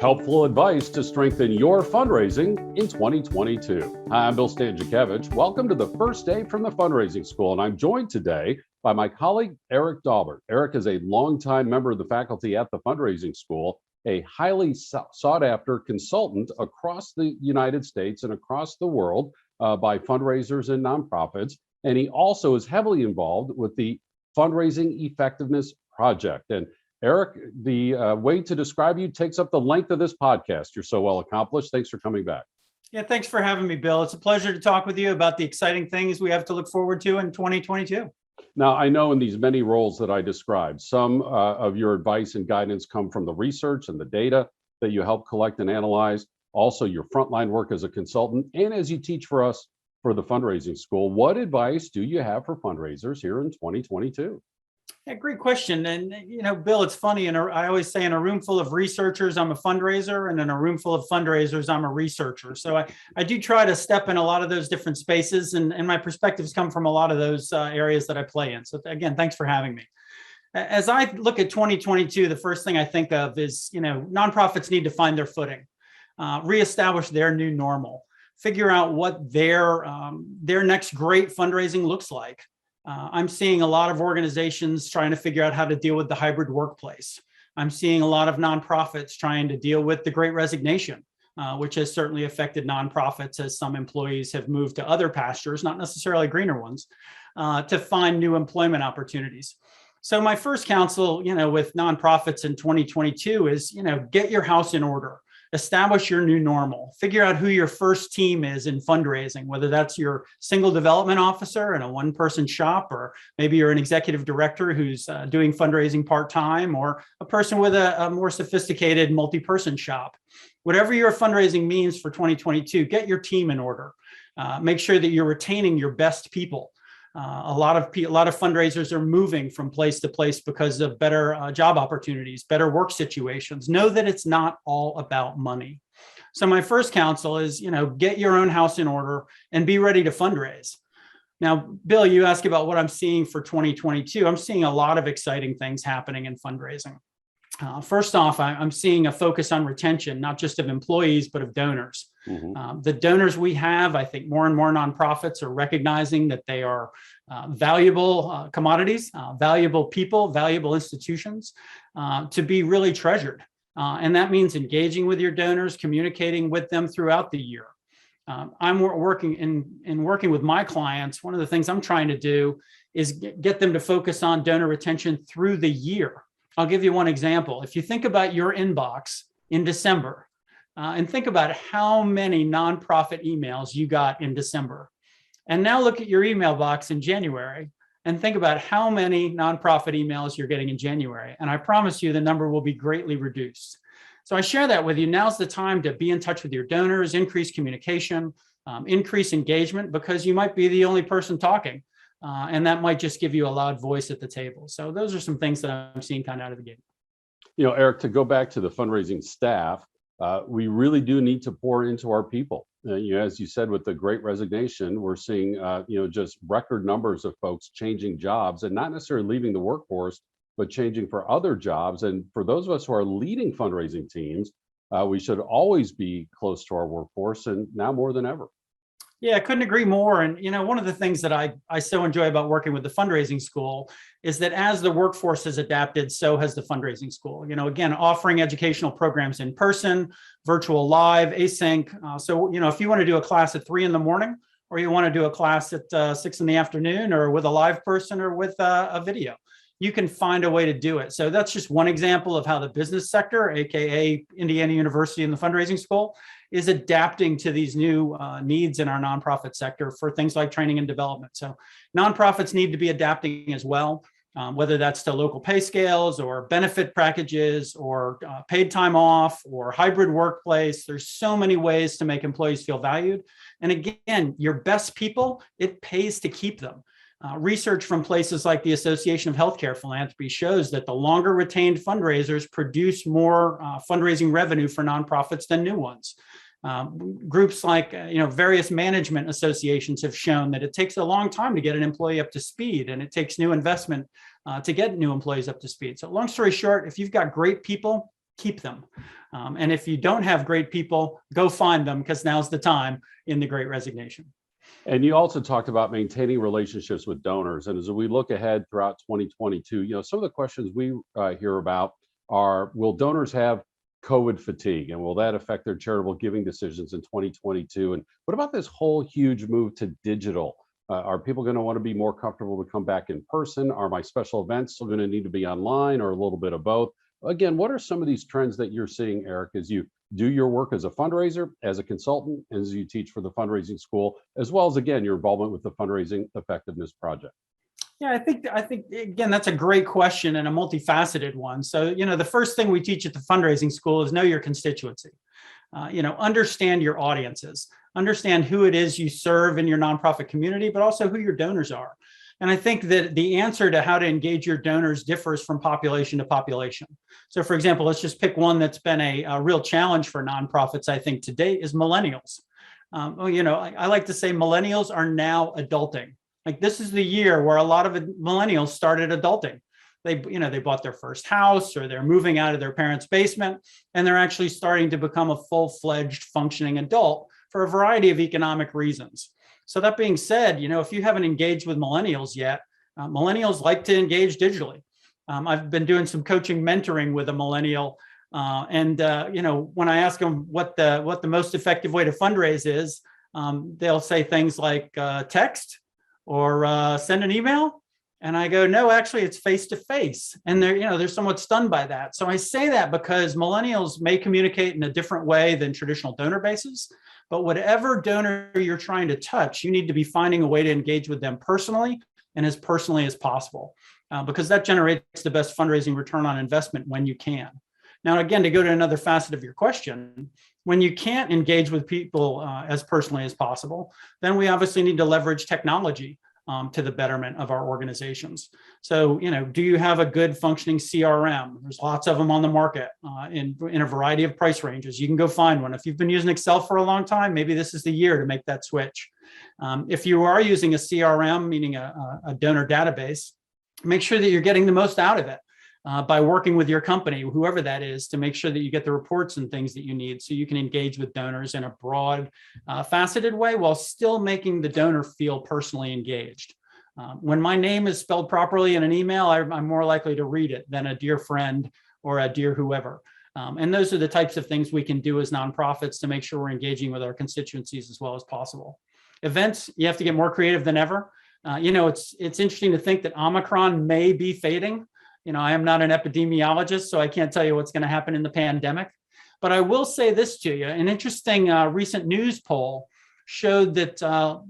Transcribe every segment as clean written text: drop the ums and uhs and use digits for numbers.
helpful advice to strengthen your fundraising in 2022. Hi, I'm Bill Stanczykiewicz. Welcome to the first day from the Fundraising School, and I'm joined today by my colleague, Erik Daubert. Erik is a longtime member of the faculty at the Fundraising School, a highly sought-after consultant across the United States and across the world by fundraisers and nonprofits, and he also is heavily involved with the Fundraising Effectiveness Project. And Erik, the way to describe you takes up the length of this podcast. You're so well accomplished. Thanks for coming back. Yeah, thanks for having me, Bill. It's a pleasure to talk with you about the exciting things we have to look forward to in 2022. Now, I know in these many roles that I described, some of your advice and guidance come from the research and the data that you help collect and analyze, also your frontline work as a consultant, and as you teach for us for the Fundraising School. What advice do you have for fundraisers here in 2022? Yeah, great question. And, Bill, it's funny. And I always say in a room full of researchers, I'm a fundraiser, and in a room full of fundraisers, I'm a researcher. So I do try to step in a lot of those different spaces, and my perspectives come from a lot of those areas that I play in. So again, thanks for having me. As I look at 2022, the first thing I think of is, nonprofits need to find their footing, reestablish their new normal, figure out what their next great fundraising looks like. I'm seeing a lot of organizations trying to figure out how to deal with the hybrid workplace. I'm seeing a lot of nonprofits trying to deal with the Great Resignation, which has certainly affected nonprofits as some employees have moved to other pastures, not necessarily greener ones, to find new employment opportunities. So my first counsel, with nonprofits in 2022 is, get your house in order. Establish your new normal. Figure out who your first team is in fundraising, whether that's your single development officer in a one-person shop, or maybe you're an executive director who's doing fundraising part-time, or a person with a more sophisticated multi-person shop. Whatever your fundraising means for 2022, get your team in order. Make sure that you're retaining your best people. A lot of fundraisers are moving from place to place because of better job opportunities, better work situations. Know that it's not all about money. So my first counsel is, get your own house in order and be ready to fundraise. Now, Bill, you asked about what I'm seeing for 2022. I'm seeing a lot of exciting things happening in fundraising. First off, I'm seeing a focus on retention, not just of employees, but of donors. Mm-hmm. The donors we have, I think more and more nonprofits are recognizing that they are valuable commodities, valuable people, valuable institutions to be really treasured. And that means engaging with your donors, communicating with them throughout the year. I'm working with my clients. One of the things I'm trying to do is get them to focus on donor retention through the year. I'll give you one example. If you think about your inbox in December, and think about how many nonprofit emails you got in December, and now look at your email box in January, and think about how many nonprofit emails you're getting in January. And I promise you the number will be greatly reduced. So I share that with you. Now's the time to be in touch with your donors, increase communication, increase engagement, because you might be the only person talking. And that might just give you a loud voice at the table. So those are some things that I'm seeing kind of out of the gate. Erik, to go back to the fundraising staff, we really do need to pour into our people. As you said, with the Great Resignation, we're seeing, just record numbers of folks changing jobs and not necessarily leaving the workforce, but changing for other jobs. And for those of us who are leading fundraising teams, we should always be close to our workforce, and now more than ever. Yeah, I couldn't agree more. And, one of the things that I so enjoy about working with the Fundraising School is that as the workforce has adapted, so has the Fundraising School. Again, offering educational programs in person, virtual, live, async. So, if you want to do a class at 3 a.m, or you want to do a class at 6 p.m, or with a live person, or with a video, you can find a way to do it. So that's just one example of how the business sector, AKA Indiana University and the Fundraising School, is adapting to these new needs in our nonprofit sector for things like training and development. So nonprofits need to be adapting as well, whether that's to local pay scales or benefit packages or paid time off or hybrid workplace. There's so many ways to make employees feel valued. And again, your best people, it pays to keep them. Research from places like the Association of Healthcare Philanthropy shows that the longer retained fundraisers produce more fundraising revenue for nonprofits than new ones. Groups like various management associations have shown that it takes a long time to get an employee up to speed, and it takes new investment to get new employees up to speed. So long story short, if you've got great people keep them. And if you don't have great people, go find them, because now's the time in the Great Resignation. And you also talked about maintaining relationships with donors. And as we look ahead throughout 2022, some of the questions we hear about are, will donors have COVID fatigue, and will that affect their charitable giving decisions in 2022? And what about this whole huge move to digital? Are people going to want to be more comfortable to come back in person? Are my special events still going to need to be online, or a little bit of both? Again, what are some of these trends that you're seeing, Erik, as you do your work as a fundraiser, as a consultant, and as you teach for the fundraising school, as well as, again, your involvement with the Fundraising Effectiveness Project? Yeah, I think again, that's a great question and a multifaceted one. So, the first thing we teach at the fundraising school is know your constituency. Understand your audiences, understand who it is you serve in your nonprofit community, but also who your donors are. And I think that the answer to how to engage your donors differs from population to population. So, for example, let's just pick one that's been a real challenge for nonprofits, I think, to date, is millennials. I like to say millennials are now adulting. Like, this is the year where a lot of millennials started adulting. They bought their first house, or they're moving out of their parents' basement, and they're actually starting to become a full-fledged functioning adult for a variety of economic reasons. So that being said, if you haven't engaged with millennials yet, millennials like to engage digitally. I've been doing some coaching mentoring with a millennial, and when I ask them what the most effective way to fundraise is, they'll say things like text or send an email. And I go, no, actually, it's face to face. And they're somewhat stunned by that. So I say that because millennials may communicate in a different way than traditional donor bases. But whatever donor you're trying to touch, you need to be finding a way to engage with them personally and as personally as possible, because that generates the best fundraising return on investment when you can. Now, again, to go to another facet of your question, when you can't engage with people as personally as possible, then we obviously need to leverage technology to the betterment of our organizations. So, do you have a good functioning CRM? There's lots of them on the market in a variety of price ranges. You can go find one. If you've been using Excel for a long time, maybe this is the year to make that switch. If you are using a CRM, meaning a donor database, make sure that you're getting the most out of it by working with your company, whoever that is, to make sure that you get the reports and things that you need so you can engage with donors in a broad, faceted way while still making the donor feel personally engaged. When my name is spelled properly in an email, I'm more likely to read it than a dear friend or a dear whoever. And those are the types of things we can do as nonprofits to make sure we're engaging with our constituencies as well as possible. Events, you have to get more creative than ever. It's interesting to think that Omicron may be fading. I am not an epidemiologist, so I can't tell you what's going to happen in the pandemic. But I will say this to you. An interesting recent news poll showed that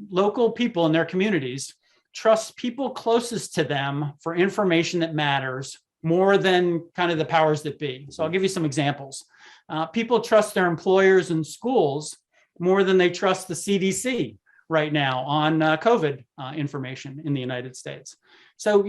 local people in their communities trust people closest to them for information that matters more than kind of the powers that be. So I'll give you some examples. People trust their employers and schools more than they trust the CDC right now on COVID information in the United States. So,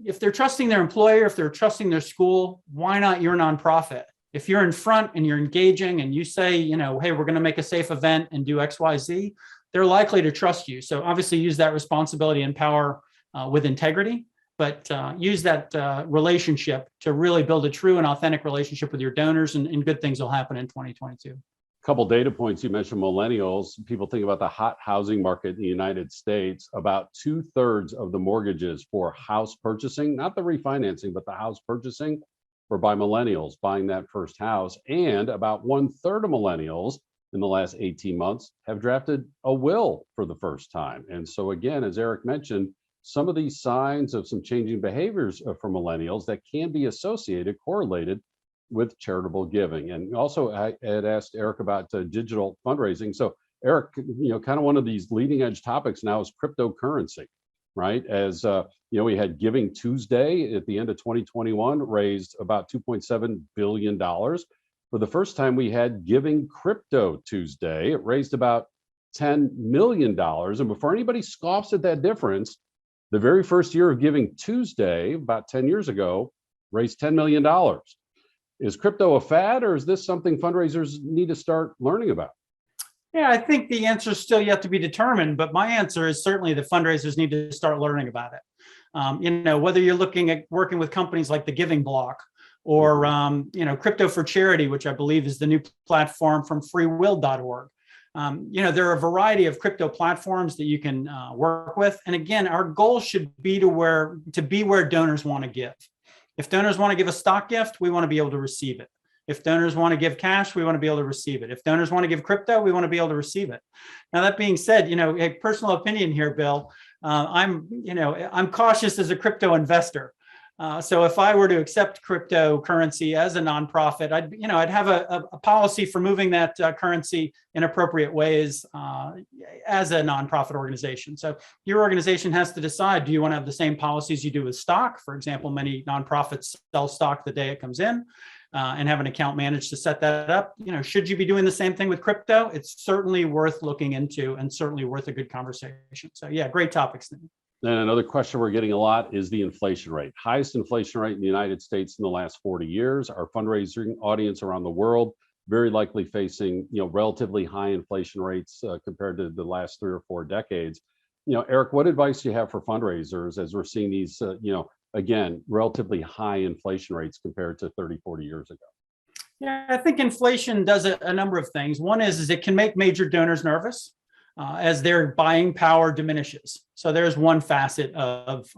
if they're trusting their employer, if they're trusting their school, why not your nonprofit? If you're in front and you're engaging and you say, hey, we're going to make a safe event and do X, Y, Z, they're likely to trust you. So obviously use that responsibility and power with integrity, but use that relationship to really build a true and authentic relationship with your donors, and good things will happen in 2022. Couple data points. You mentioned millennials. People think about the hot housing market in the United States. About 2/3 of the mortgages for house purchasing, not the refinancing, but the house purchasing, were by millennials buying that first house. And about 1/3 of millennials in the last 18 months have drafted a will for the first time. And so again, as Erik mentioned, some of these signs of some changing behaviors for millennials that can be associated, correlated with charitable giving. And also I had asked Erik about digital fundraising. So Erik, kind of one of these leading edge topics now is cryptocurrency, right? As we had Giving Tuesday at the end of 2021 raised about $2.7 billion. For the first time, we had Giving Crypto Tuesday. It raised about $10 million. And before anybody scoffs at that difference, the very first year of Giving Tuesday, about 10 years ago, raised $10 million. Is crypto a fad, or is this something fundraisers need to start learning about? Yeah, I think the answer is still yet to be determined, but my answer is certainly the fundraisers need to start learning about it. Whether you're looking at working with companies like the Giving Block or Crypto for Charity, which I believe is the new platform from freewill.org. There are a variety of crypto platforms that you can work with. And again, our goal should be to be where donors want to give. If donors want to give a stock gift, we want to be able to receive it. If donors want to give cash, we want to be able to receive it. If donors want to give crypto, we want to be able to receive it. Now, that being said, a personal opinion here, Bill, I'm cautious as a crypto investor. So if I were to accept cryptocurrency as a nonprofit, I'd have a policy for moving that currency in appropriate ways as a nonprofit organization. So your organization has to decide, do you want to have the same policies you do with stock? For example, many nonprofits sell stock the day it comes in and have an account managed to set that up. Should you be doing the same thing with crypto? It's certainly worth looking into and certainly worth a good conversation. So yeah, great topics. And another question we're getting a lot is the inflation rate. Highest inflation rate in the United States in the last 40 years. Our fundraising audience around the world very likely facing relatively high inflation rates compared to the last 3 or 4 decades. Erik, what advice do you have for fundraisers as we're seeing these again relatively high inflation rates compared to 30, 40 years ago? Yeah, I think inflation does a number of things. One is it can make major donors nervous as their buying power diminishes. So there's one facet of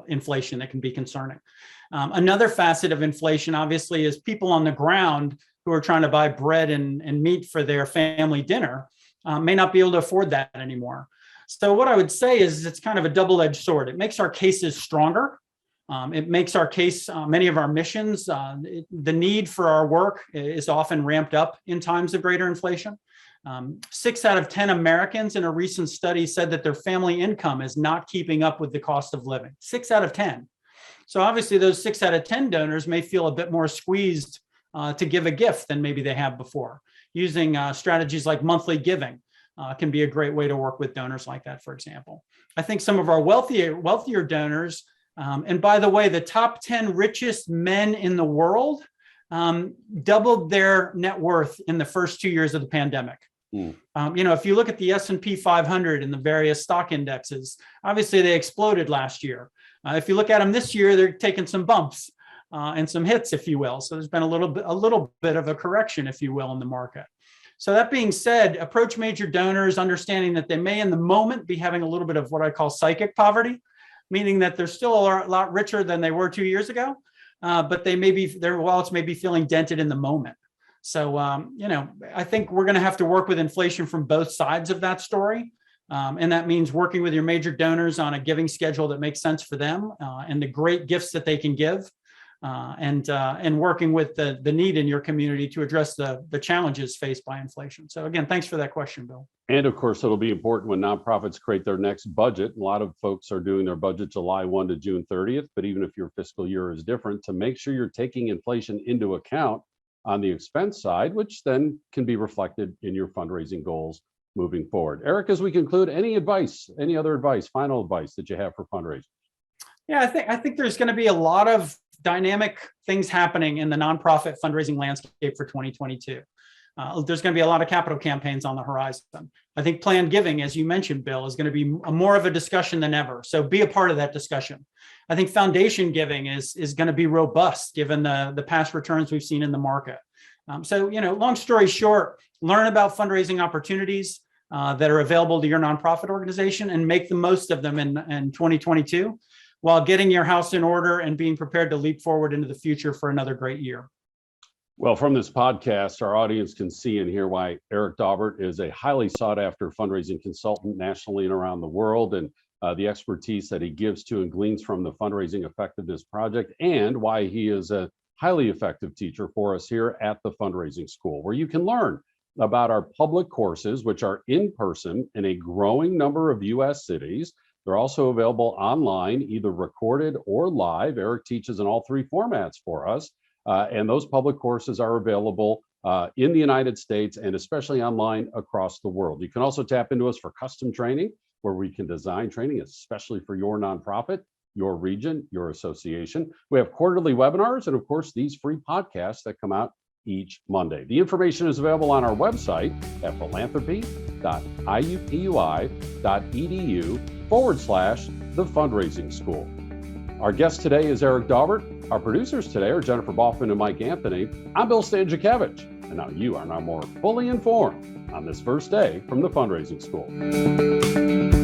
inflation that can be concerning. Another facet of inflation, obviously, is people on the ground who are trying to buy bread and meat for their family dinner may not be able to afford that anymore. So what I would say is it's kind of a double-edged sword. It makes our cases stronger. It makes our case, many of our missions, the need for our work is often ramped up in times of greater inflation. 6 out of 10 Americans in a recent study said that their family income is not keeping up with the cost of living. 6 out of 10. So obviously those 6 out of 10 donors may feel a bit more squeezed to give a gift than maybe they have before. Using strategies like monthly giving can be a great way to work with donors like that, for example. I think some of our wealthier donors, and by the way, the top 10 richest men in the world doubled their net worth in the first 2 years of the pandemic. If you look at the S&P 500 and the various stock indexes, obviously they exploded last year. If you look at them this year, they're taking some bumps and some hits, if you will. So there's been a little bit of a correction, if you will, in the market. So that being said, approach major donors, understanding that they may in the moment be having a little bit of what I call psychic poverty, meaning that they're still a lot richer than they were 2 years ago, but their wallets may be feeling dented in the moment. So, I think we're going to have to work with inflation from both sides of that story. And that means working with your major donors on a giving schedule that makes sense for them and the great gifts that they can give and working with the need in your community to address the challenges faced by inflation. So again, thanks for that question, Bill. And of course, it'll be important when nonprofits create their next budget. A lot of folks are doing their budget July 1 to June 30th, but even if your fiscal year is different, to make sure you're taking inflation into account on the expense side, which then can be reflected in your fundraising goals moving forward. Erik, as we conclude, any other advice, final advice that you have for fundraising? Yeah, I think there's going to be a lot of dynamic things happening in the nonprofit fundraising landscape for 2022. There's going to be a lot of capital campaigns on the horizon. I think planned giving, as you mentioned, Bill, is going to be more of a discussion than ever. So be a part of that discussion. I think foundation giving is going to be robust given the past returns we've seen in the market. Long story short, learn about fundraising opportunities that are available to your nonprofit organization and make the most of them in 2022 while getting your house in order and being prepared to leap forward into the future for another great year. Well, from this podcast, our audience can see and hear why Erik Daubert is a highly sought after fundraising consultant nationally and around the world, and the expertise that he gives to and gleans from the Fundraising Effectiveness Project, and why he is a highly effective teacher for us here at the Fundraising School, where you can learn about our public courses, which are in person in a growing number of U.S. cities. They're also available online, either recorded or live. Erik teaches in all 3 formats for us. And those public courses are available in the United States and especially online across the world. You can also tap into us for custom training, where we can design training especially for your nonprofit, your region, your association. We have quarterly webinars and, of course, these free podcasts that come out each Monday. The information is available on our website at philanthropy.iupui.edu/the Fundraising School. Our guest today is Erik Daubert. Our producers today are Jennifer Boffman and Mike Anthony. I'm Bill Stanczykiewicz, and now you are now more fully informed on this first day from the Fundraising School.